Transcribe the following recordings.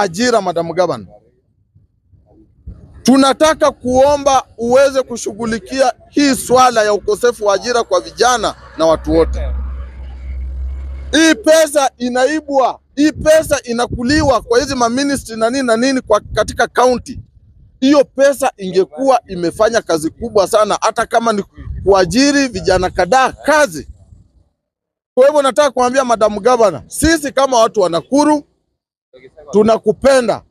ajira. Madam Governor, tunataka kuomba uweze kushughulikia hii swala ya ukosefu wa ajira kwa vijana na watu wote. Hii pesa inaibwa, hii pesa inakuliwa kwa hizi maministry na nini kwa katika county. Hiyo pesa ingekuwa imefanya kazi kubwa sana, hata kama ni kuajiri vijana kadhaa kazi. Kwa hivyo nataka kuambia Madam Governor, sisi kama watu wa Nakuru tunakupenda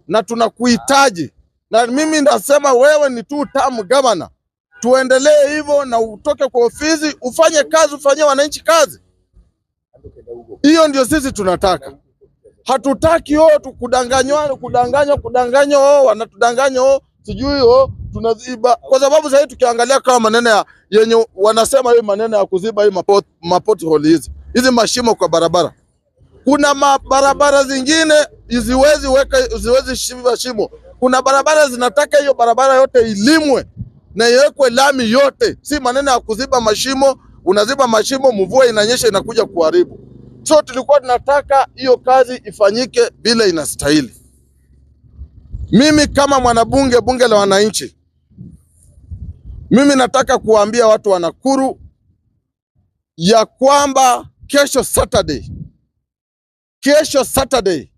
na tunakuhitaji, na mimi nasema wewe ni two-term governor. Tuendelee hivyo na utoke kwa ofisi ufanye kazi, ufanyie wananchi kazi. Hiyo ndio sisi tunataka. Hatutaki kudanganywa, wanatudanganya sijui tunaziba, kwa sababu sasa tukiangalia kama maneno yenye wanasema hii maneno ya kuziba hii mapothole hizi mashimo kwa barabara. Kuna barabara zingine ziwezi shiba shimo. Kuna barabara zinataka hiyo barabara yote ilimwe na iwekwe lami yote, si maneno ya kuziba mashimo. Unaziba mashimo, mvua inanyesha inakuja kuharibu. So tulikuwa tunataka hiyo kazi ifanyike vile inastahili. Mimi kama mwanabunge, bunge la wananchi, mimi nataka kuambia watu wa Nakuru ya kwamba kesho Saturday